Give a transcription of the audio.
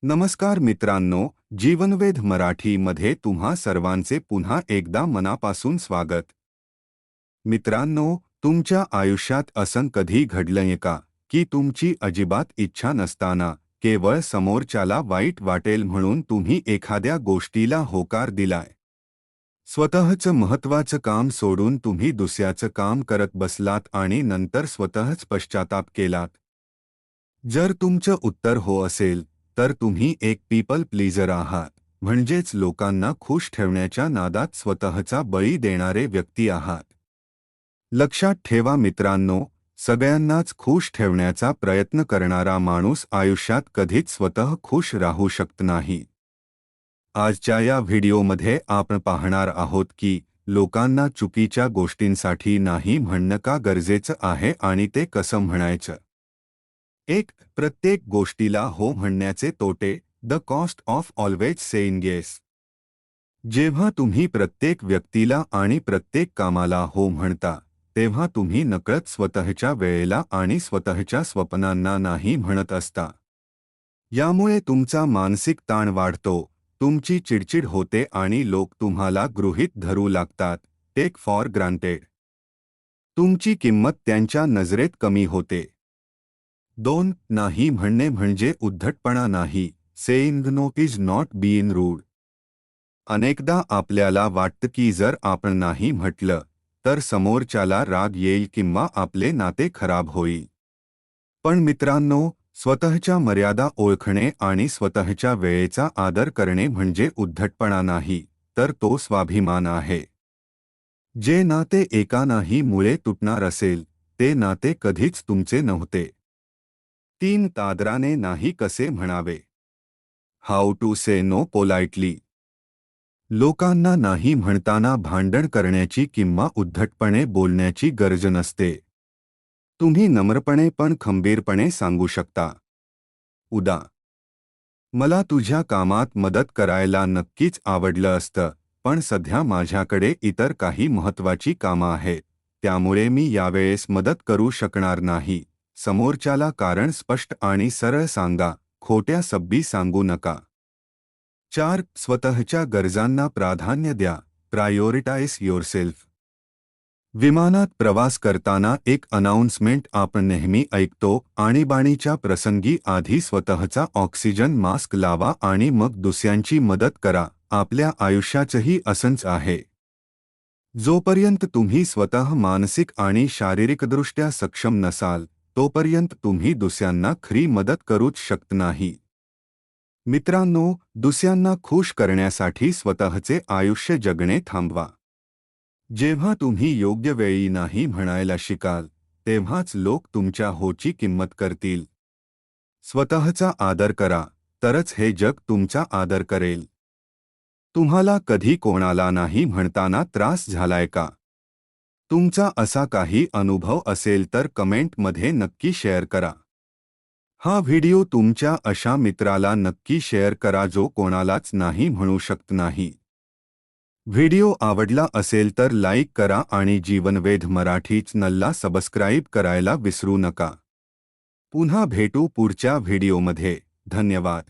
नमस्कार मित्रांनो, जीवनवेध मराठी मध्ये तुम्हा सर्वांचे पुन्हा एकदा मनापासून स्वागत। मित्रांनो, तुमच्या आयुष्यात असं कधी घडलंय का की तुमची अजिबात इच्छा नसताना केवळ समोरच्याला वाईट वाटेल म्हणून तुम्ही एखाद्या गोष्टीला होकार दिलाय? स्वतःचं महत्त्वाचं काम सोडून तुम्ही दुसऱ्याचं काम करत बसलात आणि नंतर स्वतःच पश्चाताप केलात? जर तुमचं उत्तर हो असेल तर तुम्ही एक पीपल प्लीजर आहात, म्हणजेच लोकांना खुश ठेवण्याच्या नादात स्वतःचा बळी देणारे व्यक्ती आहात। लक्षात ठेवा मित्रांनो, सगळ्यांनाच खुश ठेवण्याचा प्रयत्न करणारा माणूस आयुष्यात कधीच स्वतः खुश राहू शकत नाही। आजच्या या व्हिडिओमध्ये आपण पाहणार आहोत की लोकांना चुकीच्या गोष्टींसाठी नाही म्हणणं का गरजेचं आहे आणि ते कसं म्हणायचं। एक, प्रत्येक गोष्टीला हो म्हणण्याचे तोटे, the cost of always saying yes. जेव्हा तुम्ही प्रत्येक व्यक्तीला आणि प्रत्येक कामाला हो म्हणता, तेव्हा तुम्ही नकळत स्वतःच्या वेळेला आणि स्वतःच्या स्वप्नांना नाही म्हणत असता। यामुळे तुमचा मानसिक ताण वाढतो, तुमची चिडचिड होते आणि लोक तुम्हाला गृहीत धरू लागतात, टेक फॉर ग्रांटेड। तुमची किंमत त्यांच्या नजरेत कमी होते। 2. नाही म्हणणे म्हणजे उद्धटपणा नाही, saying no is not being rude. अनेकदा आपल्याला वाटतं की जर आपण नाही म्हटलं तर समोरच्याला राग येईल किंवा आपले नाते खराब होईल। पण मित्रांनो, स्वतःच्या मर्यादा ओळखणे आणि स्वतःच्या वेळेचा आदर करणे म्हणजे उद्धटपणा नाही, तर तो स्वाभिमान आहे। जे नाते एका नाही मुळे तुटणार असेल, ते नाते कधीच तुमचे नव्हते। 3. तादराने नाही कसे म्हणावे, how to say no politely. लोकांना नाही म्हणताना भांडण करण्याची किंवा उद्धटपणे बोलण्याची गरज नसते। तुम्ही नम्रपणे पण खंबीरपणे सांगू शकता, उदा, मला तुझ्या कामात मदत करायला नक्कीच आवडलं असतं, पण सध्या माझ्याकडे इतर काही महत्त्वाची कामं आहेत, त्यामुळे मी यावेळेस मदत करू शकणार नाही। समोरच्याला कारण स्पष्ट आणि सरळ सांगा, खोट्या शब्दी सांगू नका। 4. स्वतःच्या गरजांना प्राधान्य द्या, प्रायोरिटाइज योरसेल्फ। विमानात प्रवास करताना एक अनाउन्समेंट आपण नेहमी ऐकतो, आणीबाणीच्या प्रसंगी आधी स्वतःचा ऑक्सिजन मास्क लावा आणि मग दुसऱ्यांची मदत करा। आपल्या आयुष्याचंही असंच आहे। जोपर्यंत तुम्ही स्वतः मानसिक आणि शारीरिकदृष्ट्या सक्षम नसाल, तोपर्यंत तुम्ही दुसऱ्यांना खरी मदत करूच शकत नाही। मित्रांनो, दुसऱ्यांना खुश करण्यासाठी स्वतःचे आयुष्य जगणे थांबवा। जेव्हा तुम्ही योग्य वेळी नाही म्हणायला शिकाल, तेव्हाच लोक तुमच्या होची किंमत करतील। स्वतःचा आदर करा, तरच हे जग तुमचा आदर करेल। तुम्हाला कधी कोणाला नाही म्हणताना त्रास झालाय का? तुमचा असा काही अनुभव असेल तर कमेंटमध्ये नक्की शेअर करा। हा व्हिडिओ तुमच्या अशा मित्राला नक्की शेअर करा जो कोणालाच नाही म्हणू शकत नाही। व्हिडिओ आवडला असेल तर लाईक करा आणि जीवनवेध मराठी चॅनलला सबस्क्राईब करायला विसरू नका। पुन्हा भेटू पुढच्या व्हिडिओमध्ये। धन्यवाद।